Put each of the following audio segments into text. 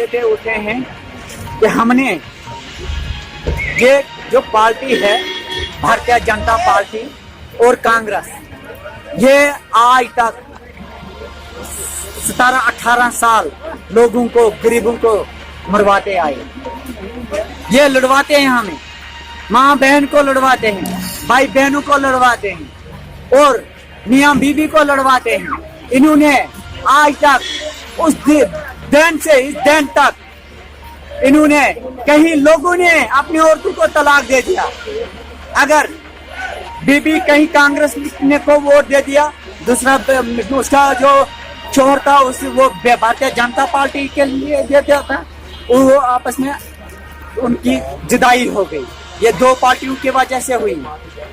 मुद्दे पे उठे हैं कि हमने ये जो पार्टी है भारतीय जनता पार्टी और कांग्रेस, ये आज तक 17-18 साल लोगों को, गरीबों को मरवाते आए। ये लड़वाते हैं हमें, माँ बहन को लड़वाते हैं, भाई बहनों को लड़वाते हैं और मियाँ बीबी को लड़वाते हैं। इन्होंने आज तक उस दिन से इस दिन तक इन्होंने कहीं लोगों ने अपनी औरतों को तलाक दे दिया। अगर बीबी कहीं कांग्रेस ने को वोट दे दिया, दूसरा उसका जो शोहर था उस वो भारतीय जनता पार्टी के लिए दे दिया था, वो आपस में उनकी जुदाई हो गई। ये दो पार्टियों की वजह से हुई।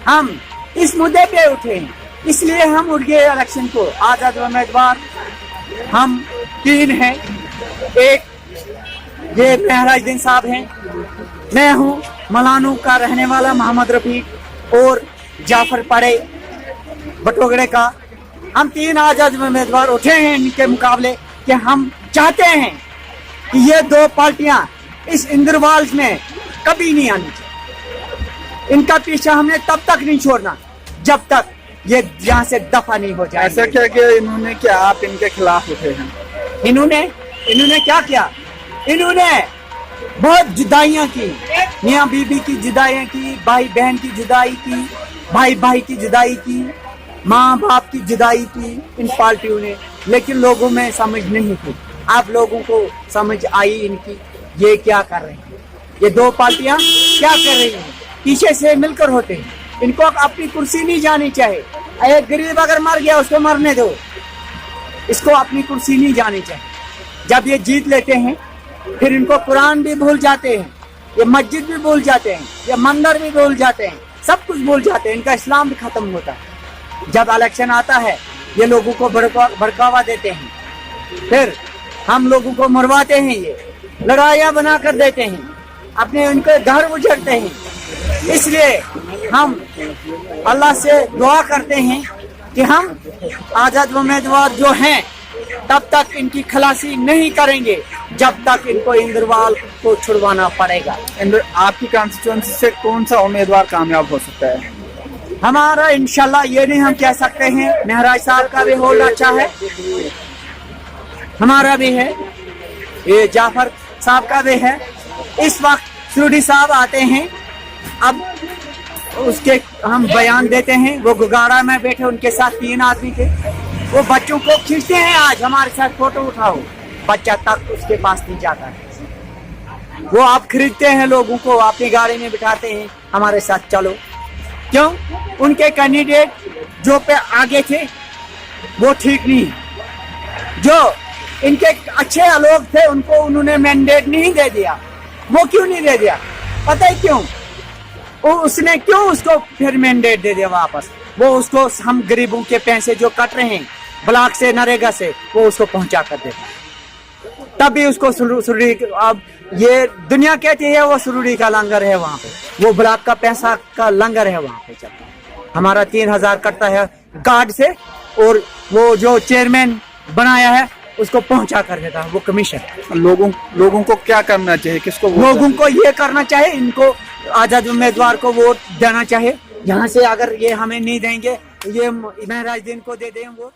हम इस मुद्दे पे उठे हैं, इसलिए हम उठ गए इलेक्शन को। आजाद उम्मीदवार हम 3 हैं। एक ये महराजुद्दीन साहब हैं, मैं हूँ मलानू का रहने वाला मोहम्मद रफीक और जाफर पड़े बटोगड़े का। हम 3 आजाद उम्मीदवार उठे हैं इनके मुकाबले कि हम चाहते हैं कि ये 2 पार्टियां इस इंद्रवाल में कभी नहीं आनी चाहिए। इनका पीछा हमने तब तक नहीं छोड़ना जब तक ये यहाँ से दफा नहीं हो जाए। ऐसा क्या किया इन्होंने कि आप इनके खिलाफ उठे हैं? इन्होंने क्या किया? इन्होंने बहुत जुदाइयाँ की, मियाँ बीबी की जुदाइयाँ की, भाई बहन की जुदाई की, भाई भाई की जुदाई की, माँ बाप की जुदाई की इन पार्टियों ने। लेकिन लोगों में समझ नहीं थी। आप लोगों को समझ आई इनकी, ये क्या कर रहे हैं, ये 2 पार्टियां क्या कर रही हैं, पीछे से मिलकर होते हैं। इनको अपनी कुर्सी नहीं जानी चाहिए। एक गरीब अगर मर गया उसको मरने दो, इसको अपनी कुर्सी नहीं जानी चाहिए। जब ये जीत लेते हैं फिर इनको कुरान भी भूल जाते हैं, ये मस्जिद भी भूल जाते हैं, ये मंदिर भी भूल जाते हैं, सब कुछ भूल जाते हैं। इनका इस्लाम भी खत्म होता है। जब इलेक्शन आता है ये लोगों को भड़कावा देते हैं, फिर हम लोगों को मरवाते हैं, ये लड़ाइयाँ बना कर देते हैं, अपने उनके घर उजड़ते हैं। इसलिए हम अल्लाह से दुआ करते हैं कि हम आजाद उम्मीदवार जो हैं तब तक इनकी खलासी नहीं करेंगे जब तक इनको इंद्रवाल को छुड़वाना पड़ेगा। आपकी कॉन्स्टिट्यूएंसी से कौन सा उम्मीदवार कामयाब हो सकता है? हमारा इंशाल्लाह ये नहीं हम कह सकते हैं। महराज साहब का भी होल्ड अच्छा है, हमारा भी है, ये जाफर साहब का भी है। इस वक्त सुरडी साहब आते हैं, अब उसके हम बयान देते हैं। वो गुगाड़ा में बैठे, उनके साथ 3 आदमी थे, वो बच्चों को खींचते हैं। आज हमारे साथ फोटो उठाओ, बच्चा तक उसके पास नहीं जाता है। वो आप खरीदते हैं लोगों को, अपनी गाड़ी में बिठाते हैं, हमारे साथ चलो। क्यों? उनके कैंडिडेट जो पे आगे थे वो ठीक नहीं है। जो इनके अच्छे लोग थे उनको उन्होंने मैंडेट नहीं दे दिया। वो क्यों नहीं दे दिया? पता है क्यों? उसने क्यों उसको फिर मैंडेट दे दिया वापस? वो उसको हम गरीबों के पैसे जो कट रहे हैं ब्लॉक से, नरेगा से, वो उसको पहुंचा कर देता। तब भी उसको सुरडी, अब ये दुनिया कहती है वो सुरडी का लंगर है वहाँ पे, वो ब्लॉक का पैसा का लंगर है वहाँ पे चलता। हमारा 3000 कटता है गार्ड से, और वो जो चेयरमैन बनाया है उसको पहुंचा कर देता है वो कमीशन। लोगों को क्या करना चाहिए? किसको? लोगों को ये करना चाहिए, इनको आजाद उम्मीदवार को वोट देना चाहिए। यहाँ से अगर ये हमें नहीं देंगे, ये महराजुद्दीन को दे दें वोट।